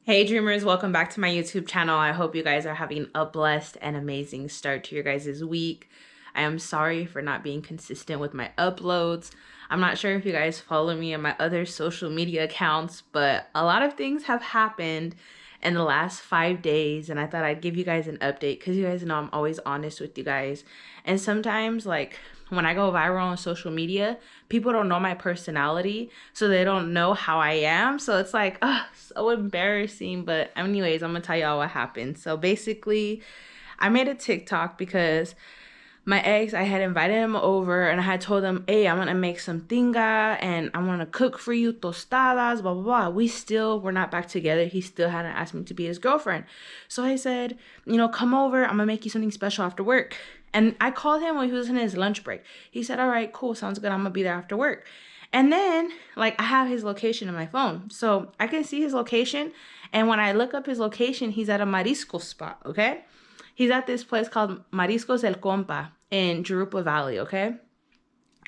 Hey dreamers, welcome back to my YouTube channel. I hope you guys are having a blessed and amazing start to your guys' week. I am sorry for not being consistent with my uploads. I'm not sure if you guys follow me on my other social media accounts, but a lot of things have happened in the last 5 days, and I thought I'd give you guys an update because you guys know I'm always honest with you guys. And sometimes, like, when I go viral on social media, people don't know my personality, so they don't know how I am. So it's like, so embarrassing. But anyways, I'm gonna tell y'all what happened. So basically, I made a TikTok because my ex, I had invited him over and I had told him, hey, I'm gonna make some tinga and I'm gonna cook for you tostadas, blah, blah, blah. We're not back together. He still hadn't asked me to be his girlfriend. So I said, come over. I'm gonna make you something special after work. And I called him when he was in his lunch break. He said, all right, cool. Sounds good. I'm gonna be there after work. And then, like, I have his location on my phone. So I can see his location. And when I look up his location, he's at a marisco spot, okay? He's at this place called Mariscos El Compa in Jurupa Valley, okay?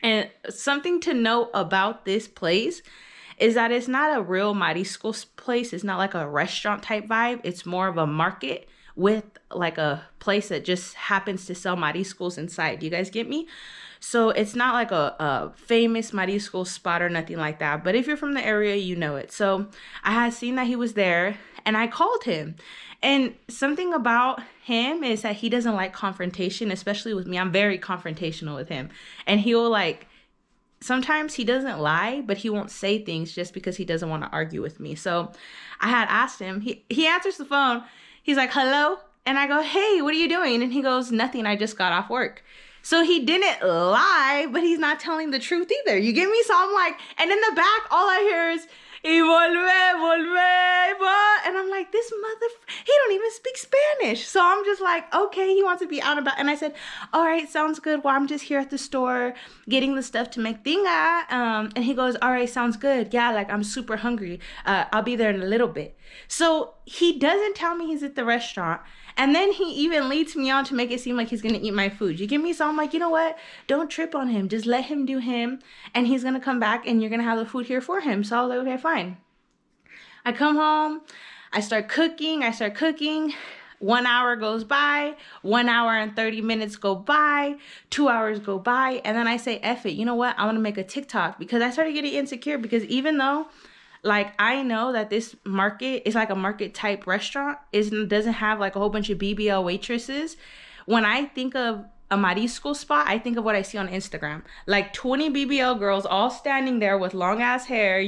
And something to note about this place is that it's not a real mariscos place. It's not like a restaurant type vibe. It's more of a market with like a place that just happens to sell mariscos inside. Do you guys get me? So it's not like a famous marisco spot or nothing like that. But if you're from the area, you know it. So I had seen that he was there and I called him. And something about him is that he doesn't like confrontation, especially with me. I'm very confrontational with him. And he'll like, sometimes he doesn't lie, but he won't say things just because he doesn't want to argue with me. So I had asked him, he answers the phone. He's like, hello? And I go, hey, what are you doing? And he goes, nothing, I just got off work. So he didn't lie, but he's not telling the truth either. You get me? So I'm like, and in the back, all I hear is, y volve. And I'm like, this he don't even speak Spanish. So I'm just like, okay, he wants to be out about. And I said, all right, sounds good. Well, I'm just here at the store getting the stuff to make tinga. And he goes, all right, sounds good. Yeah, like I'm super hungry. I'll be there in a little bit. So he doesn't tell me he's at the restaurant. And then he even leads me on to make it seem like he's going to eat my food. You get me? So I'm like, you know what? Don't trip on him. Just let him do him. And he's going to come back and you're going to have the food here for him. So I was like, okay, fine. I come home. I start cooking. 1 hour goes by. 1 hour and 30 minutes go by. 2 hours go by. And then I say, F it. You know what? I want to make a TikTok because I started getting insecure because even though like, I know that this market is like a market type restaurant. It doesn't have like a whole bunch of BBL waitresses. When I think of a marisco spot, I think of what I see on Instagram. Like 20 BBL girls all standing there with long ass hair,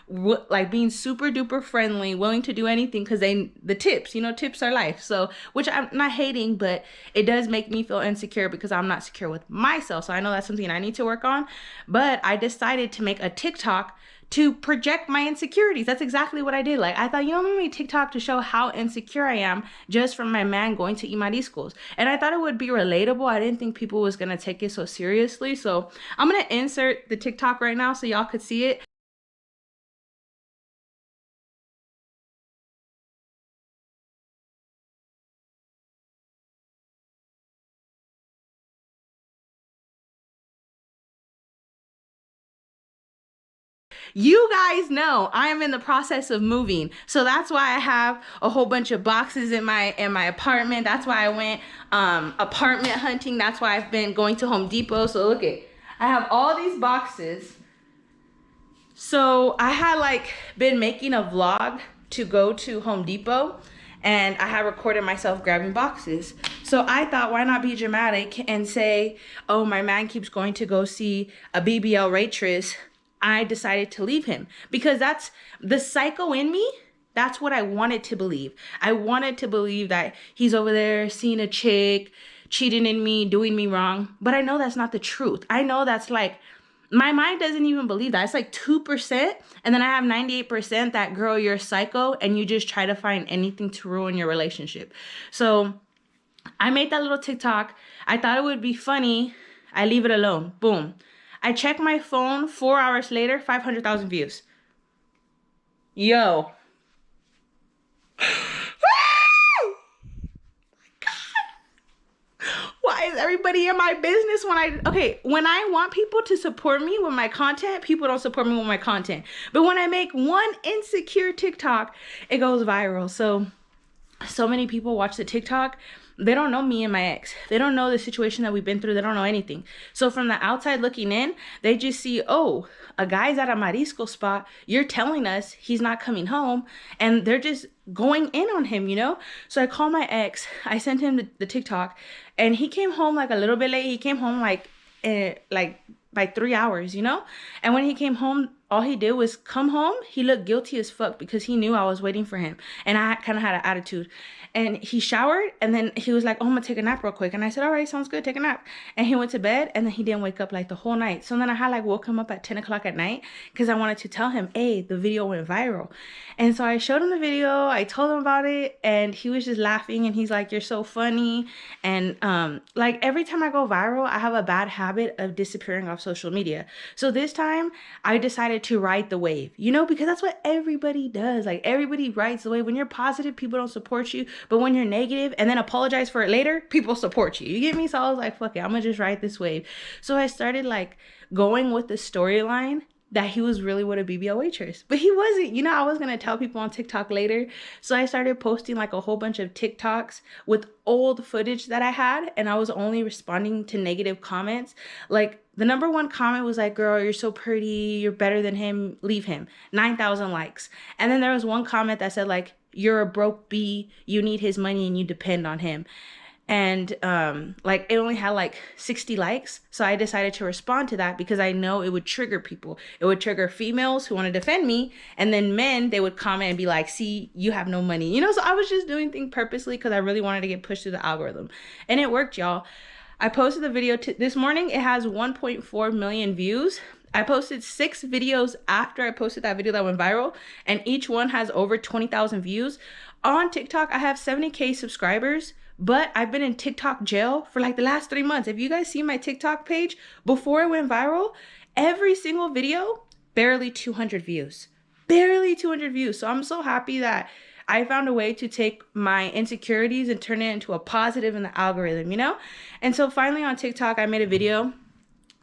like being super duper friendly, willing to do anything because the tips, tips are life. So, which I'm not hating, but it does make me feel insecure because I'm not secure with myself. So I know that's something I need to work on. But I decided to make a TikTok to project my insecurities. That's exactly what I did. Like, I thought, I'm gonna make TikTok to show how insecure I am just from my man going to eat mariscos. And I thought it would be relatable. I didn't think people was gonna take it so seriously. So I'm gonna insert the TikTok right now so y'all could see it. You guys know I am in the process of moving. So that's why I have a whole bunch of boxes in my apartment. That's why I went apartment hunting. That's why I've been going to Home Depot. So look it. I have all these boxes. So I had like been making a vlog to go to Home Depot and I had recorded myself grabbing boxes. So I thought, why not be dramatic and say, oh, my man keeps going to go see a BBL waitress. I decided to leave him because that's the psycho in me. That's what I wanted to believe. I wanted to believe that he's over there seeing a chick, cheating in me, doing me wrong. But I know that's not the truth. I know that's like, my mind doesn't even believe that. It's like 2%. And then I have 98% that, girl, you're a psycho and you just try to find anything to ruin your relationship. So I made that little TikTok. I thought it would be funny. I leave it alone. Boom. I check my phone 4 hours later, 500,000 views. Yo. Why is everybody in my business when I want people to support me with my content, people don't support me with my content. But when I make one insecure TikTok, it goes viral. So many people watch the TikTok. They don't know me and my ex. They don't know the situation that we've been through. They don't know anything. So from the outside looking in, they just see, oh, a guy's at a marisco spot. You're telling us he's not coming home. And they're just going in on him, you know? So I called my ex. I sent him the TikTok. And he came home like a little bit late. He came home like by 3 hours, you know? And when he came home, all he did was come home. He looked guilty as fuck because he knew I was waiting for him. And I kind of had an attitude. And he showered, and then he was like, oh, I'm gonna take a nap real quick. And I said, all right, sounds good, take a nap. And he went to bed, and then he didn't wake up like the whole night. So then I had like woke him up at 10 o'clock at night because I wanted to tell him, hey, the video went viral. And so I showed him the video, I told him about it, and he was just laughing, and he's like, you're so funny. And like every time I go viral, I have a bad habit of disappearing off social media. So this time I decided to ride the wave, you know, because that's what everybody does. Like everybody rides the wave. When you're positive, people don't support you. But when you're negative and then apologize for it later, people support you. You get me? So I was like, fuck it, I'm gonna just ride this wave. So I started like going with the storyline that he was really with a BBL waitress. But he wasn't. You know, I was gonna tell people on TikTok later. So I started posting like a whole bunch of TikToks with old footage that I had, and I was only responding to negative comments. Like the number one comment was like, girl, you're so pretty, you're better than him, leave him. 9,000 likes. And then there was one comment that said like, you're a broke bee, you need his money and you depend on him. And like it only had like 60 likes. So I decided to respond to that because I know it would trigger people. It would trigger females who want to defend me. And then men, they would comment and be like, see, you have no money. You know, so I was just doing things purposely because I really wanted to get pushed through the algorithm. And it worked, y'all. I posted the video this morning. It has 1.4 million views. I posted 6 videos after I posted that video that went viral, and each one has over 20,000 views. On TikTok, I have 70K subscribers, but I've been in TikTok jail for like the last 3 months. If you guys see my TikTok page, before it went viral, every single video, barely 200 views. Barely 200 views. So I'm so happy that I found a way to take my insecurities and turn it into a positive in the algorithm, you know? And so finally on TikTok, I made a video.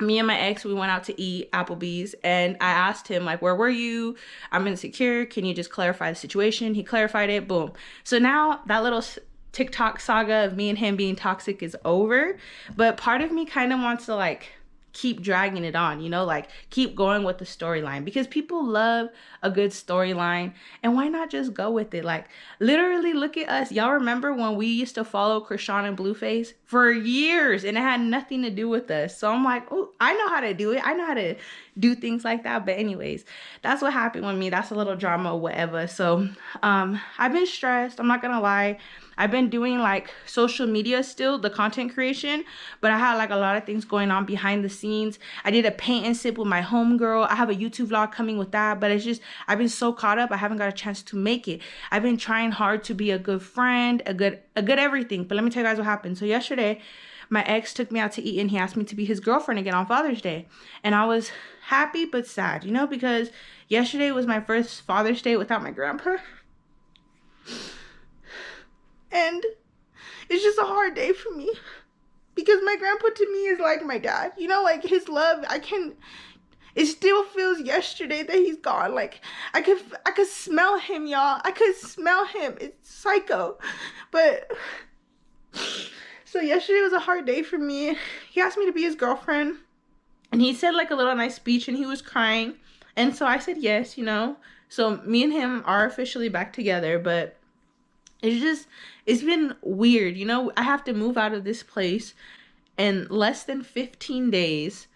Me and my ex, we went out to eat Applebee's, and I asked him like, where were you? I'm insecure. Can you just clarify the situation? He clarified it. Boom. So now that little TikTok saga of me and him being toxic is over, but part of me kind of wants to like keep dragging it on, you know, like keep going with the storyline because people love a good storyline. And why not just go with it? Like literally look at us. Y'all remember when we used to follow Krishan and Blueface for years and it had nothing to do with us? So I'm like, oh, I know how to do it. I know how to do things like that. But anyways, that's what happened with me. That's a little drama or whatever. So I've been stressed. I'm not gonna lie. I've been doing like social media still, the content creation, but I had like a lot of things going on behind the scenes. I did a paint and sip with my homegirl. I have a YouTube vlog coming with that, but it's just, I've been so caught up. I haven't got a chance to make it. I've been trying hard to be a good friend, a good everything. But let me tell you guys what happened. So yesterday, my ex took me out to eat and he asked me to be his girlfriend again on Father's Day. And I was happy but sad, you know, because yesterday was my first Father's Day without my grandpa. And it's just a hard day for me because my grandpa to me is like my dad, you know, like his love, it still feels yesterday that he's gone. Like I could smell him, y'all. I could smell him. It's psycho. But so yesterday was a hard day for me. He asked me to be his girlfriend and he said like a little nice speech and he was crying. And so I said yes, you know. So me and him are officially back together, but it's been weird, you know. I have to move out of this place in less than 15 days.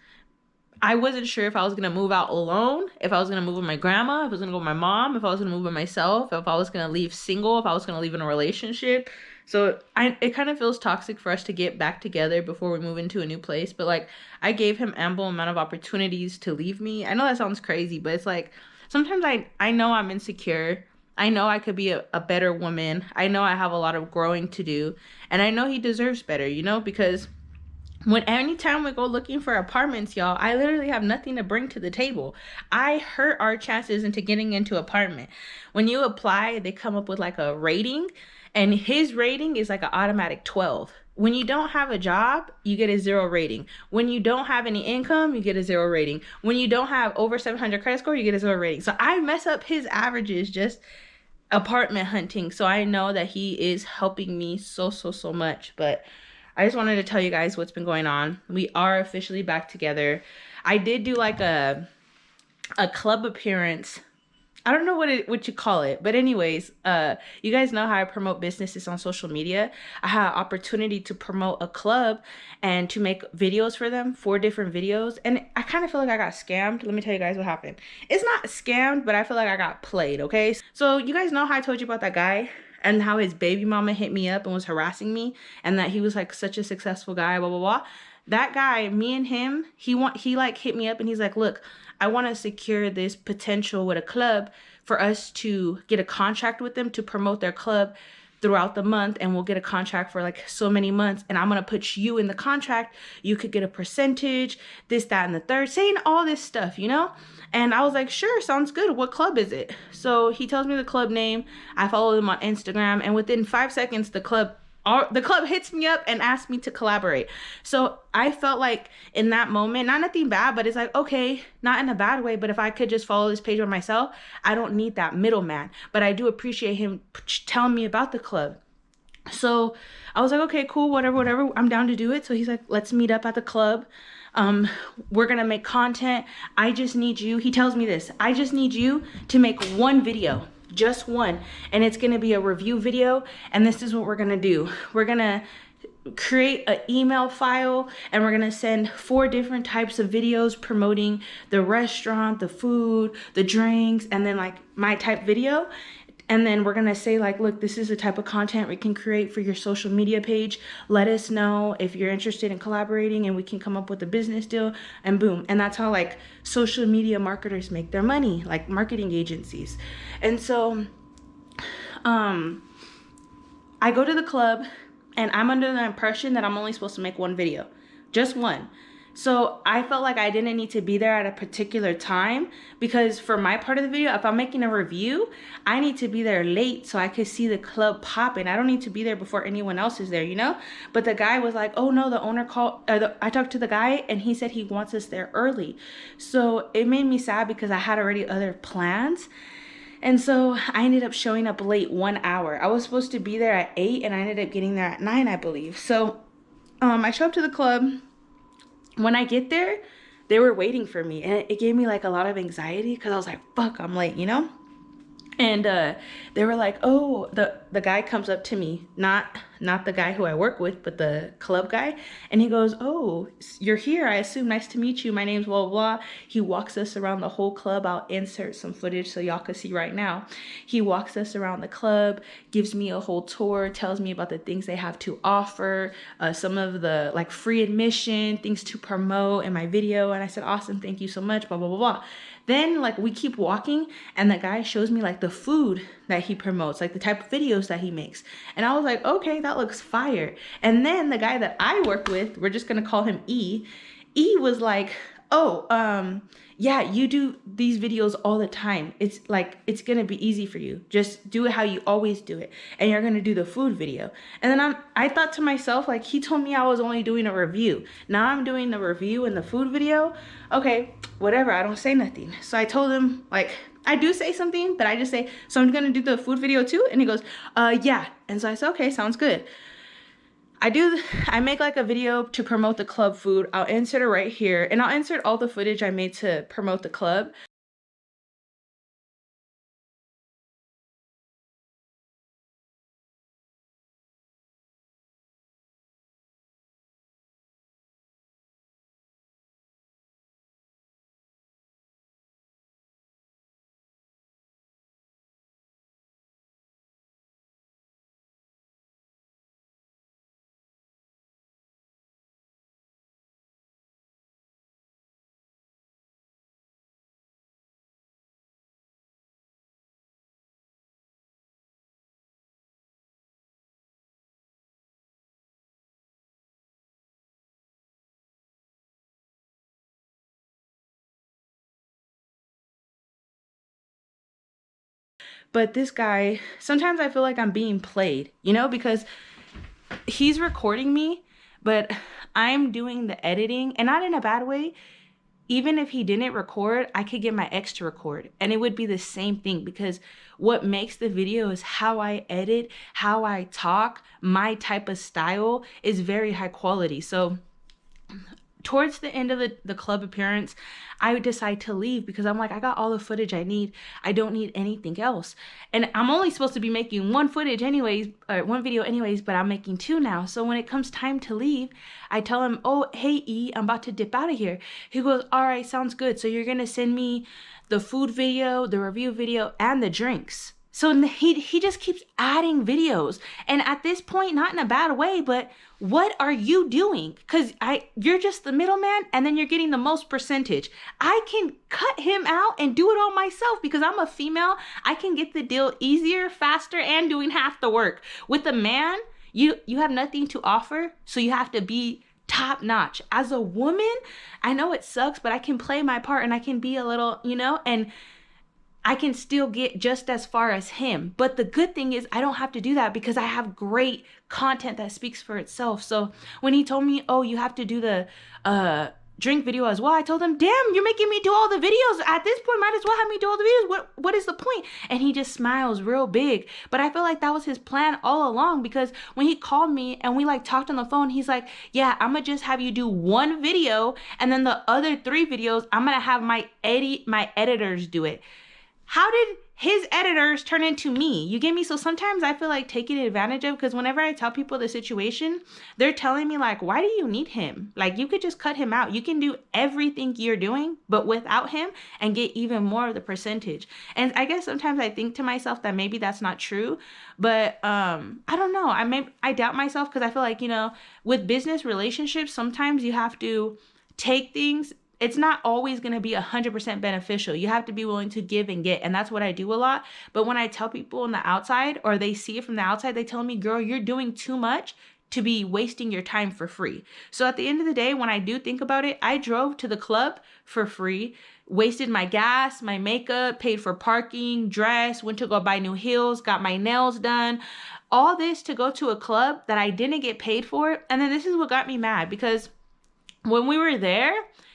I wasn't sure if I was gonna move out alone, if I was gonna move with my grandma, if I was gonna go with my mom, if I was gonna move by myself, if I was gonna leave single, if I was gonna leave in a relationship. So it kind of feels toxic for us to get back together before we move into a new place. But like I gave him ample amount of opportunities to leave me. I know that sounds crazy, but it's like sometimes I know I'm insecure. I know I could be a better woman. I know I have a lot of growing to do. And I know he deserves better, you know, because anytime we go looking for apartments, y'all, I literally have nothing to bring to the table. I hurt our chances into getting into apartment. When you apply, they come up with like a rating, and his rating is like an automatic 12. when you don't have a job, you get a 0 rating. When you don't have any income, you get a 0 rating. When you don't have over 700 credit score, you get a 0 rating. So I mess up his averages just apartment hunting. So I know that he is helping me so much. But I just wanted to tell you guys what's been going on. We are officially back together. I did do like a club appearance. I don't know what you call it, but anyways, you guys know how I promote businesses on social media. I had an opportunity to promote a club and to make videos for them, 4 different videos, and I kind of feel like I got scammed. Let me tell you guys what happened. It's not scammed, but I feel like I got played, okay? So you guys know how I told you about that guy and how his baby mama hit me up and was harassing me, and that he was like such a successful guy, blah blah blah. That guy, me and him, he like hit me up and he's like, look, I want to secure this potential with a club for us to get a contract with them to promote their club throughout the month, and we'll get a contract for like so many months, and I'm gonna put you in the contract. You could get a percentage, this, that, and the third, saying all this stuff, you know? And I was like, sure, sounds good. What club is it? So he tells me the club name. I follow them on Instagram, and within 5 seconds, the club hits me up and asks me to collaborate. So I felt like in that moment, not nothing bad, but it's like, okay, not in a bad way, but if I could just follow this page by myself, I don't need that middleman. But I do appreciate him telling me about the club. So I was like, okay, cool, whatever, I'm down to do it. So he's like, let's meet up at the club. We're gonna make content. I just need you. He tells me this. I just need you to make 1 video. Just 1, and it's gonna be a review video, and this is what we're gonna do. We're gonna create an email file, and we're gonna send 4 different types of videos promoting the restaurant, the food, the drinks, and then like my type video. And then we're gonna say like, look, this is the type of content we can create for your social media page. Let us know if you're interested in collaborating, and we can come up with a business deal, and boom. And that's how like social media marketers make their money, like marketing agencies. And so I go to the club, and I'm under the impression that I'm only supposed to make 1 video, just 1. So I felt like I didn't need to be there at a particular time, because for my part of the video, if I'm making a review, I need to be there late so I could see the club popping. I don't need to be there before anyone else is there, you know? But the guy was like, oh no, the owner called, I talked to the guy and he said he wants us there early. So it made me sad because I had already other plans. And so I ended up showing up late 1 hour. I was supposed to be there at 8 and I ended up getting there at 9, I believe. So I show up to the club. When I get there, they were waiting for me, and it gave me like a lot of anxiety because I was like, fuck, I'm late, you know? And they were like, oh, the guy comes up to me, not the guy who I work with, but the club guy. And he goes, oh, you're here, I assume. Nice to meet you. My name's blah, blah, blah. He walks us around the whole club. I'll insert some footage so y'all can see right now. He walks us around the club, gives me a whole tour, tells me about the things they have to offer, some of the like free admission, things to promote in my video. And I said, awesome, thank you so much, blah, blah, blah, blah. Then like we keep walking, and the guy shows me like the food that he promotes, like the type of videos that he makes. And I was like, okay, that looks fire. And then the guy that I work with, we're just gonna call him E was like, oh, yeah, you do these videos all the time. It's like, it's gonna be easy for you. Just do it how you always do it. And you're gonna do the food video. And then I thought to myself, like, he told me I was only doing a review. Now I'm doing the review and the food video. Okay, whatever, I don't say nothing. So I told him, like, I do say something, but I just say, so I'm gonna do the food video too? And he goes, yeah. And so I said, okay, sounds good. I make like a video to promote the club food. I'll insert it right here, and I'll insert all the footage I made to promote the club. But this guy, sometimes I feel like I'm being played, you know, because he's recording me, but I'm doing the editing, and not in a bad way. Even if he didn't record, I could get my ex to record and it would be the same thing, because what makes the video is how I edit, how I talk, my type of style is very high quality. So towards the end of the club appearance, I would decide to leave because I'm like, I got all the footage I need. I don't need anything else. And I'm only supposed to be making one video anyways, but I'm making two now. So when it comes time to leave, I tell him, oh, hey, E, I'm about to dip out of here. He goes, all right, sounds good. So you're going to send me the food video, the review video, and the drinks. So he just keeps adding videos. And at this point, not in a bad way, but what are you doing? Because you're just the middleman and then you're getting the most percentage. I can cut him out and do it all myself because I'm a female. I can get the deal easier, faster, and doing half the work. With a man, you have nothing to offer, so you have to be top notch. As a woman, I know it sucks, but I can play my part and I can be a little, and I can still get just as far as him. But the good thing is I don't have to do that because I have great content that speaks for itself. So when he told me, oh, you have to do the drink video as well, I told him, damn, you're making me do all the videos. At this point, might as well have me do all the videos. What is the point? And he just smiles real big. But I feel like that was his plan all along, because when he called me and we talked on the phone, he's like, yeah, I'm gonna just have you do one video, and then the other 3 videos, I'm gonna have my editors do it. How did his editors turn into me? You get me? So sometimes I feel like taken advantage of, because whenever I tell people the situation, they're telling me why do you need him? You could just cut him out. You can do everything you're doing, but without him, and get even more of the percentage. And I guess sometimes I think to myself that maybe that's not true, but I don't know. I doubt myself, because I feel like, with business relationships, sometimes you have to take things. It's not always going to be 100% beneficial. You have to be willing to give and get. And that's what I do a lot. But when I tell people on the outside, or they see it from the outside, they tell me, girl, you're doing too much to be wasting your time for free. So at the end of the day, when I do think about it, I drove to the club for free, wasted my gas, my makeup, paid for parking, dress, went to go buy new heels, got my nails done. All this to go to a club that I didn't get paid for. And then this is what got me mad, because when we were there,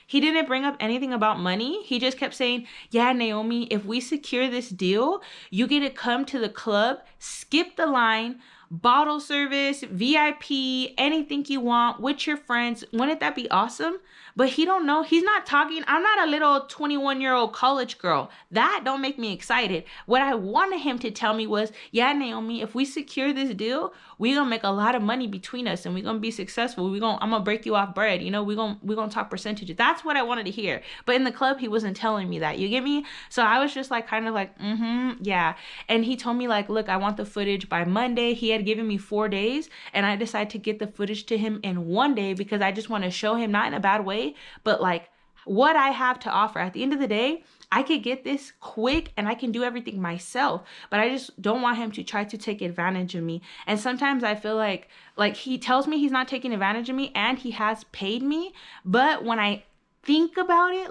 he didn't bring up anything about money. He just kept saying, yeah, Naomi, if we secure this deal, you get to come to the club, skip the line, bottle service, VIP, anything you want with your friends. Wouldn't that be awesome? But he don't know. He's not talking. I'm not a little 21-year-old college girl. That don't make me excited. What I wanted him to tell me was, yeah, Naomi, if we secure this deal, we're going to make a lot of money between us and we're going to be successful. I'm going to break you off bread. We're going to talk percentages. That's what I wanted to hear. But in the club, he wasn't telling me that. You get me? So I was just yeah. And he told me look, I want the footage by Monday. He had given me 4 days, and I decided to get the footage to him in 1 day because I just want to show him, not in a bad way, but what I have to offer. At the end of the day, I could get this quick and I can do everything myself, but I just don't want him to try to take advantage of me. And sometimes I feel like he tells me he's not taking advantage of me and he has paid me, but when I think about it,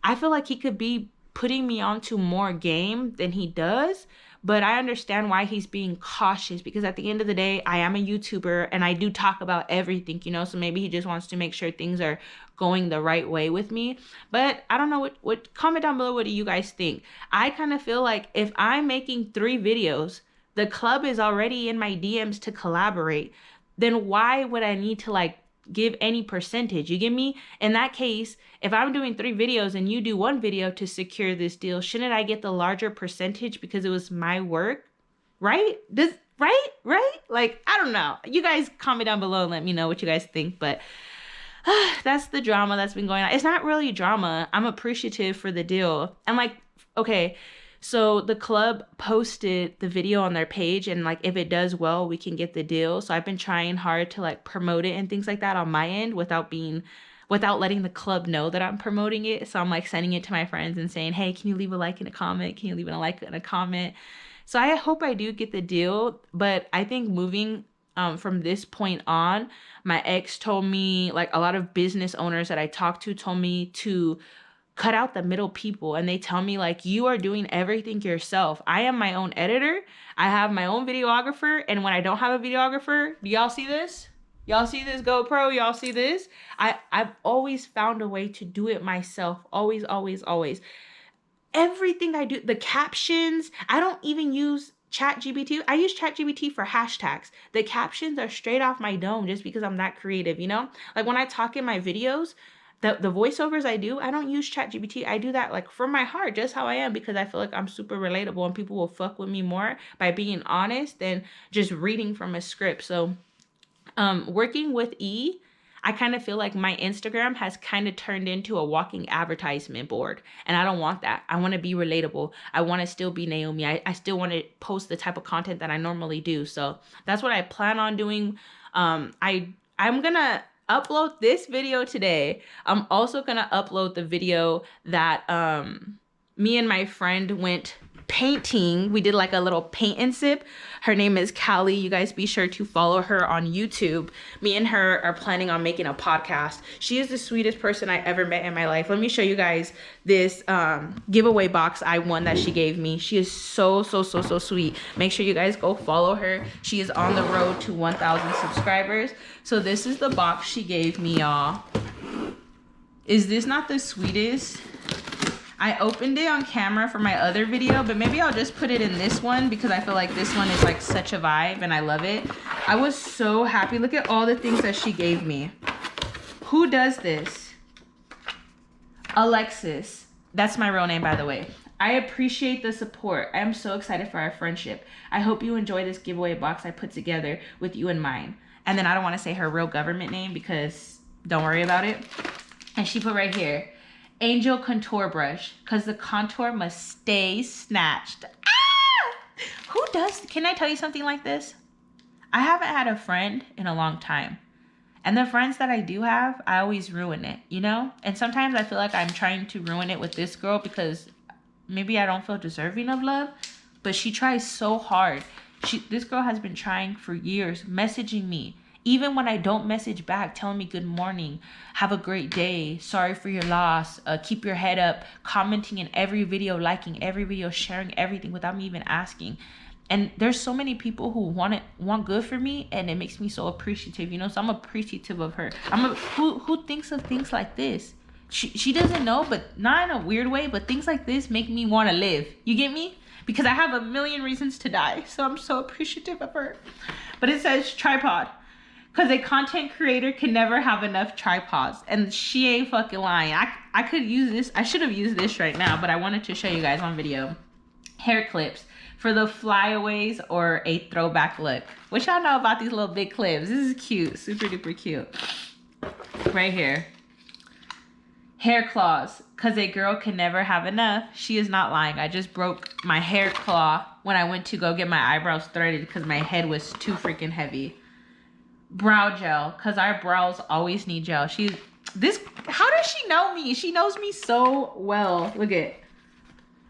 I feel like he could be putting me onto more game than he does. But I understand why he's being cautious, because at the end of the day, I am a YouTuber and I do talk about everything, so maybe he just wants to make sure things are going the right way with me. But I don't know, what comment down below, what do you guys think? I kind of feel like if I'm making 3 videos, the club is already in my DMs to collaborate, then why would I need to give any percentage? You get me? In that case, if I'm doing 3 videos and you do 1 video to secure this deal, shouldn't I get the larger percentage because it was my work? Right? Right? I don't know. You guys comment down below and let me know what you guys think. But that's the drama that's been going on. It's not really drama. I'm appreciative for the deal. And okay, so the club posted the video on their page, and if it does well, we can get the deal. So I've been trying hard to promote it and things like that on my end without letting the club know that I'm promoting it. So I'm sending it to my friends and saying, hey, can you leave a like and a comment? Can you leave a like and a comment? So I hope I do get the deal. But I think moving from this point on, my ex told me, a lot of business owners that I talked to told me to cut out the middle people and they tell me like, you are doing everything yourself. I am my own editor. I have my own videographer. And when I don't have a videographer, do y'all see this? Y'all see this GoPro? Y'all see this? I've always found a way to do it myself. Always, always, always. Everything I do, the captions, I don't even use ChatGPT. I use ChatGPT for hashtags. The captions are straight off my dome just because I'm that creative, you know? Like when I talk in my videos, the voiceovers I do, I don't use ChatGPT. I do that like from my heart, just how I am, because I feel like I'm super relatable and people will fuck with me more by being honest than just reading from a script. So working with E, I kind of feel like my Instagram has kind of turned into a walking advertisement board. And I don't want that. I want to be relatable. I want to still be Naomi. I still want to post the type of content that I normally do. So that's what I plan on doing. I'm going to upload this video today. I'm also going to upload the video that me and my friend went painting. We did like a little paint and sip. Her name is Callie. You guys be sure to follow her on YouTube. Me and her are planning on making a podcast. She is the sweetest person I ever met in my life. Let me show you guys this giveaway box I won that she gave me. She is so sweet. Make sure you guys go follow her. She is on the road to 1,000 subscribers. So this is the box she gave me, y'all. Is this not the sweetest? I opened it on camera for my other video, but maybe I'll just put it in this one because I feel like this one is like such a vibe and I love it. I was so happy. Look at all the things that she gave me. Who does this? Alexis. That's my real name, by the way. I appreciate the support. I am so excited for our friendship. I hope you enjoy this giveaway box I put together with you in mind. And then I don't want to say her real government name because don't worry about it. And she put right here, Angel Contour Brush, because the contour must stay snatched. Ah! Who does? Can I tell you something like this? I haven't had a friend in a long time. And the friends that I do have, I always ruin it, you know? And sometimes I feel like I'm trying to ruin it with this girl because maybe I don't feel deserving of love. But she tries so hard. This girl has been trying for years, messaging me. Even when I don't message back, telling me good morning, have a great day, sorry for your loss, keep your head up, commenting in every video, liking every video, sharing everything without me even asking. And there's so many people who want good for me, and it makes me so appreciative, you know? So I'm appreciative of her. Who thinks of things like this? She doesn't know, but not in a weird way, but things like this make me want to live. You get me? Because I have a million reasons to die. So I'm so appreciative of her. But it says tripod. Because a content creator can never have enough tripods. And she ain't fucking lying. I could use this. I should have used this right now, but I wanted to show you guys on video. Hair clips for the flyaways or a throwback look. What y'all know about these little big clips? This is cute. Super duper cute. Right here. Hair claws. Because a girl can never have enough. She is not lying. I just broke my hair claw when I went to go get my eyebrows threaded because my head was too freaking heavy. Brow gel, because our brows always need gel. How does she know me? She knows me so well. Look at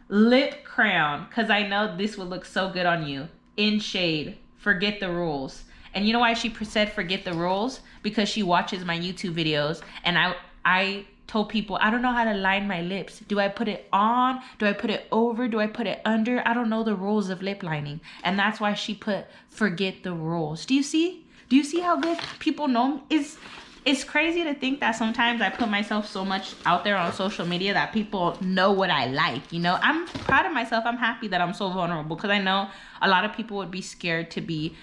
lip crown, because I know this would look so good on you. In shade, forget the rules. And you know why she said forget the rules? Because she watches my YouTube videos, and I told people I don't know how to line my lips. Do I put it on? Do I put it over? Do I put it under? I don't know the rules of lip lining, and that's why she put forget the rules. Do you see? Do you see how good people know? It's crazy to think that sometimes I put myself so much out there on social media that people know what I like, you know? I'm proud of myself. I'm happy that I'm so vulnerable because I know a lot of people would be scared to be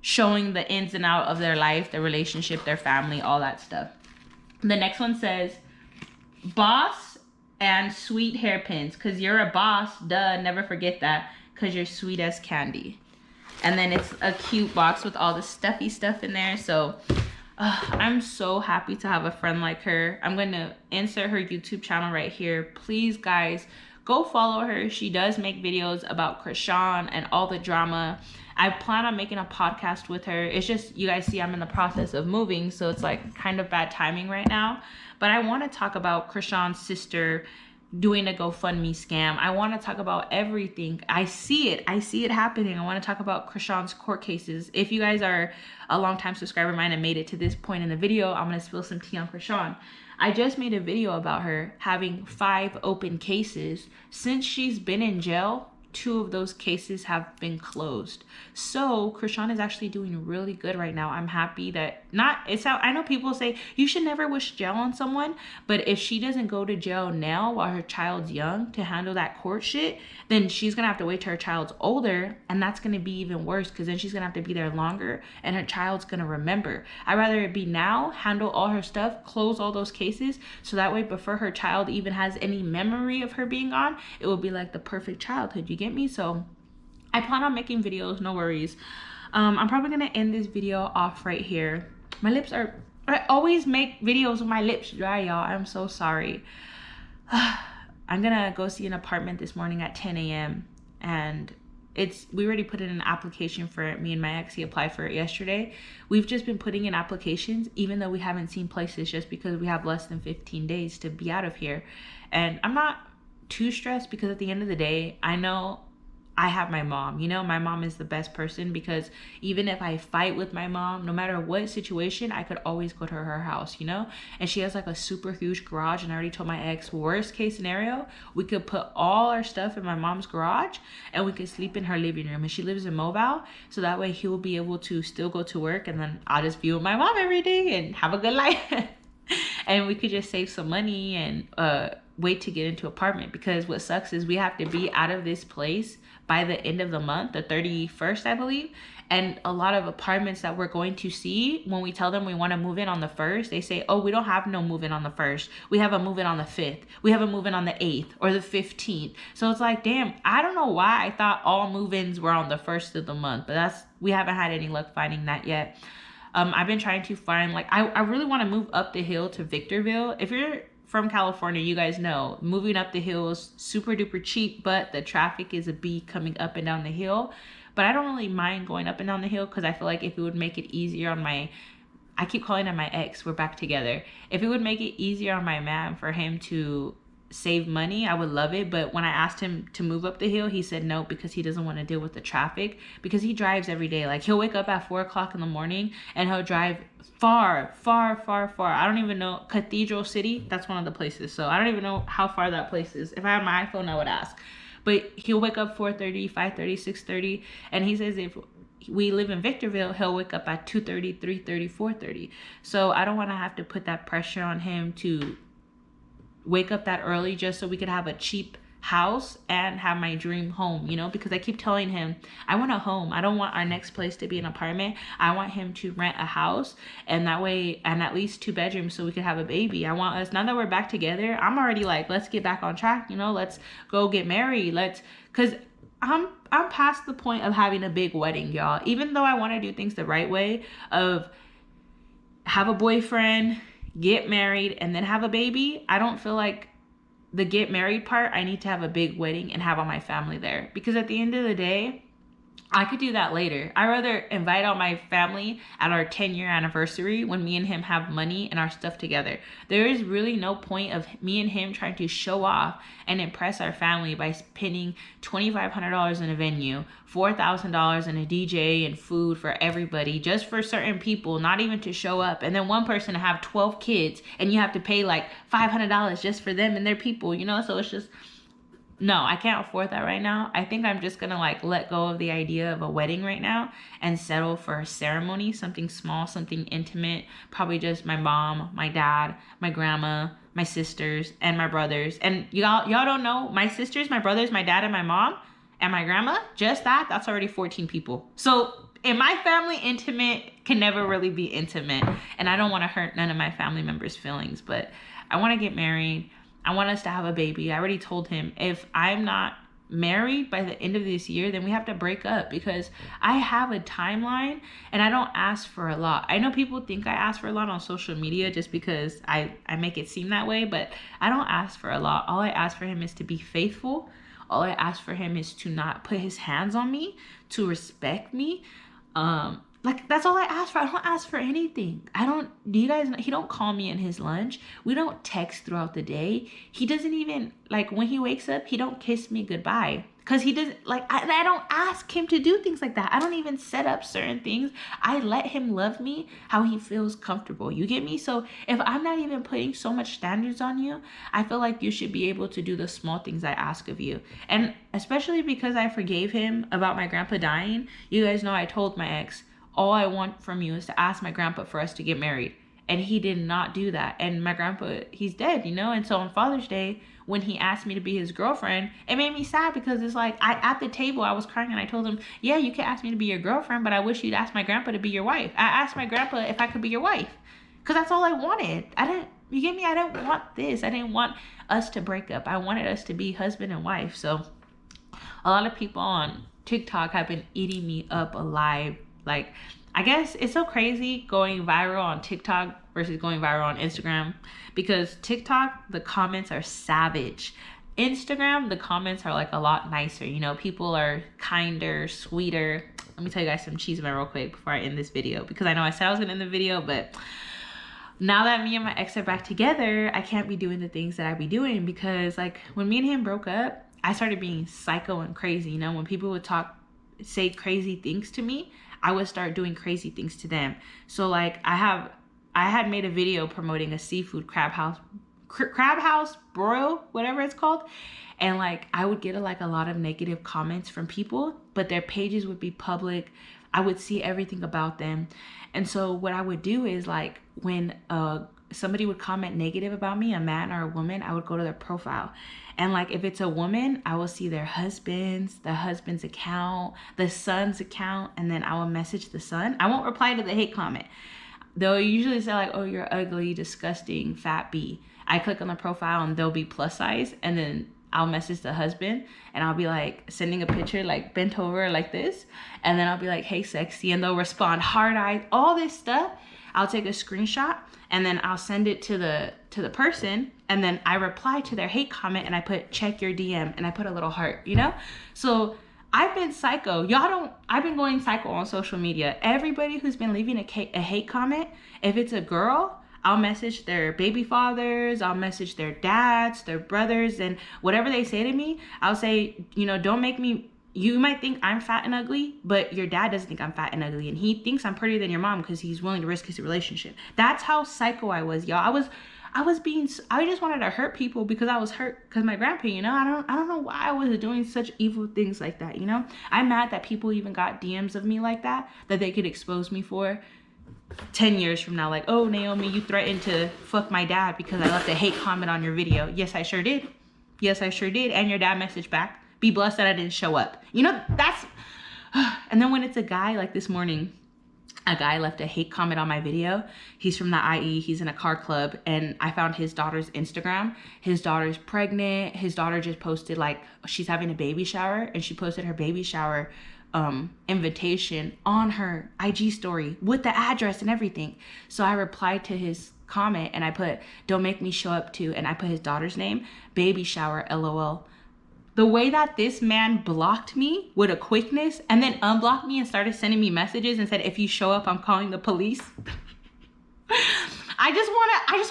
showing the ins and out of their life, their relationship, their family, all that stuff. The next one says, boss and sweet hairpins, because you're a boss, duh, never forget that, because you're sweet as candy. And then it's a cute box with all the stuffy stuff in there. So I'm so happy to have a friend like her. I'm going to insert her YouTube channel right here. Please, guys, go follow her. She does make videos about Krishan and all the drama. I plan on making a podcast with her. It's just, you guys see, I'm in the process of moving. So it's like kind of bad timing right now. But I want to talk about Krishan's sister doing a GoFundMe scam. I want to talk about everything. I see it happening. I want to talk about Krishan's court cases. If you guys are a long-time subscriber of mine and made it to this point in the video, I'm going to spill some tea on Krishan. I just made a video about her having 5 open cases. Since she's been in jail, 2 of those cases have been closed. So Krishan is actually doing really good right now. I'm happy that I know people say you should never wish jail on someone, but if she doesn't go to jail now while her child's young to handle that court shit, then she's gonna have to wait till her child's older, and that's gonna be even worse, because then she's gonna have to be there longer and her child's gonna remember. I'd rather it be now, handle all her stuff, close all those cases, so that way before her child even has any memory of her being on, it will be like the perfect childhood. You get me? So I plan on making videos, no worries. I'm probably gonna end this video off right here. My lips are, I always make videos with my lips dry, y'all. I'm so sorry. I'm gonna go see an apartment this morning at 10 a.m. and we already put in an application for it. Me and my ex, he applied for it yesterday. We've just been putting in applications even though we haven't seen places, just because we have less than 15 days to be out of here. And I'm not too stressed, because at the end of the day, I know I have my mom. You know, my mom is the best person, because even if I fight with my mom, no matter what situation, I could always go to her house, you know? And she has like a super huge garage, and I already told my ex, worst case scenario, we could put all our stuff in my mom's garage and we could sleep in her living room. And she lives in Mobile, so that way he will be able to still go to work, and then I'll just be with my mom every day and have a good life. And we could just save some money and wait to get into an apartment, because what sucks is we have to be out of this place by the end of the month, the 31st, I believe. And a lot of apartments that we're going to see, when we tell them we want to move in on the 1st, they say, oh, we don't have no move in on the 1st. We have a move in on the 5th. We have a move in on the 8th or the 15th. So it's like, damn, I don't know why I thought all move-ins were on the 1st of the month, but we haven't had any luck finding that yet. I've been trying to find, like, I really want to move up the hill to Victorville. If you're from California, you guys know moving up the hill is super duper cheap, but the traffic is a bee coming up and down the hill. But I don't really mind going up and down the hill, because I feel like if it would make it easier on I keep calling him my ex, we're back together. If it would make it easier on my man for him to save money, I would love it. But when I asked him to move up the hill, he said no, because he doesn't want to deal with the traffic, because he drives every day. Like, he'll wake up at 4 o'clock in the morning and he'll drive far. I don't even know. Cathedral City, that's one of the places. So I don't even know how far that place is. If I had my iPhone, I would ask. But he'll wake up 4:30, 5:30, 6:30. And he says if we live in Victorville, he'll wake up at 2:30, 3:30, 4:30. So I don't want to have to put that pressure on him to wake up that early just so we could have a cheap house and have my dream home, you know? Because I keep telling him, I want a home. I don't want our next place to be an apartment. I want him to rent a house, and that way, and at least 2 bedrooms so we could have a baby. I want us, now that we're back together, I'm already like, let's get back on track, you know? Let's go get married. Because I'm past the point of having a big wedding, y'all. Even though I want to do things the right way, of have a boyfriend, get married, and then have a baby, I don't feel like the get married part, I need to have a big wedding and have all my family there. Because at the end of the day, I could do that later. I'd rather invite all my family at our 10-year anniversary when me and him have money and our stuff together. There is really no point of me and him trying to show off and impress our family by spending $2,500 in a venue, $4,000 in a DJ and food for everybody, just for certain people, not even to show up. And then one person to have 12 kids and you have to pay like $500 just for them and their people, you know? So it's just, no, I can't afford that right now. I think I'm just gonna like let go of the idea of a wedding right now and settle for a ceremony, something small, something intimate, probably just my mom, my dad, my grandma, my sisters, and my brothers. And y'all don't know, my sisters, my brothers, my dad, and my mom, and my grandma, just that's already 14 people. So in my family, intimate can never really be intimate. And I don't want to hurt none of my family members' feelings, but I want to get married. I want us to have a baby. I already told him, if I'm not married by the end of this year, then we have to break up, because I have a timeline and I don't ask for a lot. I know people think I ask for a lot on social media just because I make it seem that way, but I don't ask for a lot. All I ask for him is to be faithful. All I ask for him is to not put his hands on me, to respect me. Like, that's all I ask for. I don't ask for anything. Do you guys know, he don't call me in his lunch. We don't text throughout the day. He doesn't even, like, when he wakes up, he don't kiss me goodbye. Because he doesn't, like, I don't ask him to do things like that. I don't even set up certain things. I let him love me how he feels comfortable. You get me? So if I'm not even putting so much standards on you, I feel like you should be able to do the small things I ask of you. And especially because I forgave him about my grandpa dying, you guys know I told my ex, all I want from you is to ask my grandpa for us to get married. And he did not do that. And my grandpa, he's dead, you know? And so on Father's Day, when he asked me to be his girlfriend, it made me sad because it's like, at the table, I was crying and I told him, yeah, you can ask me to be your girlfriend, but I wish you'd ask my grandpa to be your wife. I asked my grandpa if I could be your wife because that's all I wanted. You get me? I didn't want this. I didn't want us to break up. I wanted us to be husband and wife. So a lot of people on TikTok have been eating me up alive. Like, I guess it's so crazy going viral on TikTok versus going viral on Instagram, because TikTok, the comments are savage. Instagram, the comments are like a lot nicer. You know, people are kinder, sweeter. Let me tell you guys some cheese real quick before I end this video, because I know I said I was gonna end the video, but now that me and my ex are back together, I can't be doing the things that I be doing, because like when me and him broke up, I started being psycho and crazy. You know, when people would say crazy things to me, I would start doing crazy things to them. So like I had made a video promoting a seafood crab house broil, whatever it's called. And like I would get like a lot of negative comments from people, but their pages would be public. I would see everything about them. And so what I would do is like when somebody would comment negative about me, a man or a woman, I would go to their profile. And like if it's a woman, I will see their the husband's account, the son's account, and then I will message the son. I won't reply to the hate comment. They'll usually say like, oh, you're ugly, disgusting, fat B. I click on the profile and they'll be plus size, and then I'll message the husband and I'll be like sending a picture like bent over like this, and then I'll be like, hey sexy, and they'll respond hard eyes, all this stuff. I'll take a screenshot and then I'll send it to the person, and then I reply to their hate comment and I put check your DM and I put a little heart, you know? So I've been psycho. I've been going psycho on social media. Everybody who's been leaving a hate comment, if it's a girl, I'll message their baby fathers, I'll message their dads, their brothers, and whatever they say to me, I'll say, you know, don't make me, you might think I'm fat and ugly, but your dad doesn't think I'm fat and ugly, and he thinks I'm prettier than your mom because he's willing to risk his relationship. That's how psycho I was, y'all. I just wanted to hurt people because I was hurt because my grandpa, you know, I don't know why I was doing such evil things like that, you know? I'm mad that people even got DMs of me like that they could expose me for 10 years from now. Like, oh, Naomi, you threatened to fuck my dad because I left a hate comment on your video. Yes, I sure did. Yes, I sure did. And your dad messaged back. Be blessed that I didn't show up. You know, that's... And then when it's a guy, like this morning, a guy left a hate comment on my video. He's from the IE. He's in a car club. And I found his daughter's Instagram. His daughter's pregnant. His daughter just posted like she's having a baby shower. And she posted her baby shower invitation on her IG story with the address and everything. So I replied to his comment and I put, don't make me show up to, and I put his daughter's name, baby shower, LOL. The way that this man blocked me with a quickness and then unblocked me and started sending me messages and said, if you show up, I'm calling the police. I just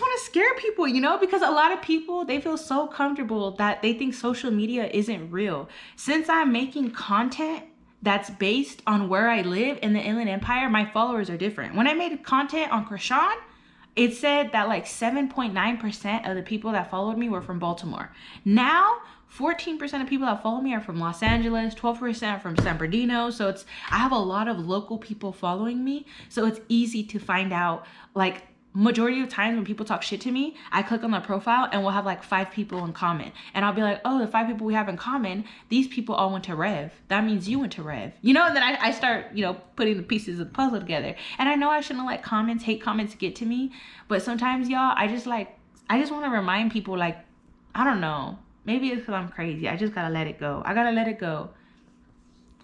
want to scare people, you know, because a lot of people, they feel so comfortable that they think social media isn't real. Since I'm making content that's based on where I live in the Inland Empire, my followers are different. When I made content on Krishan, it said that like 7.9% of the people that followed me were from Baltimore. Now, 14% of people that follow me are from Los Angeles, 12% from San Bernardino. So I have a lot of local people following me. So it's easy to find out, like, majority of times when people talk shit to me, I click on their profile and we'll have like 5 people in common. And I'll be like, oh, the 5 people we have in common, these people all went to Rev. That means you went to Rev. You know, and then I start, you know, putting the pieces of the puzzle together. And I know I shouldn't let hate comments get to me. But sometimes, y'all, I just want to remind people, like, I don't know. Maybe it's because I'm crazy. I just got to let it go. I got to let it go.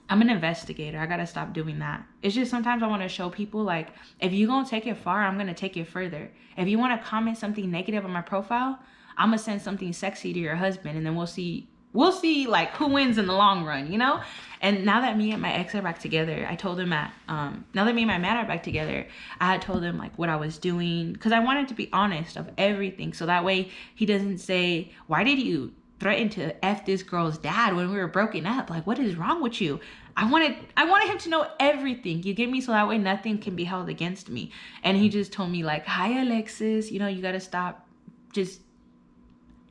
I'm an investigator. I got to stop doing that. It's just sometimes I want to show people, like, if you're going to take it far, I'm going to take it further. If you want to comment something negative on my profile, I'm going to send something sexy to your husband, and then we'll see we'll see like who wins in the long run, you know? And now that me and my ex are back together, I told him that, now that me and my man are back together, I had told him like what I was doing, because I wanted to be honest of everything. So that way he doesn't say, why did you threaten to F this girl's dad when we were broken up? Like, what is wrong with you? I wanted him to know everything, you get me? So that way nothing can be held against me. And he just told me like, hi Alexis, you know, you gotta stop just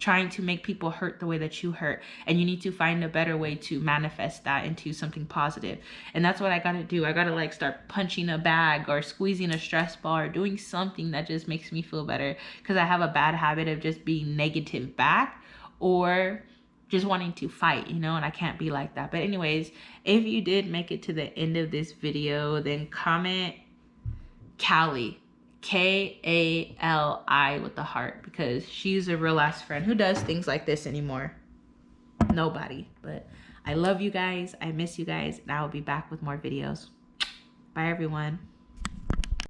trying to make people hurt the way that you hurt, and you need to find a better way to manifest that into something positive. And that's what I gotta do. I gotta like start punching a bag or squeezing a stress ball or doing something that just makes me feel better, because I have a bad habit of just being negative back or just wanting to fight, you know, and I can't be like that. But anyways, if you did make it to the end of this video, then comment Callie, K-A-L-I with the heart, because she's a real ass friend. Who does things like this anymore? Nobody. But I love you guys, I miss you guys, and I will be back with more videos. Bye everyone.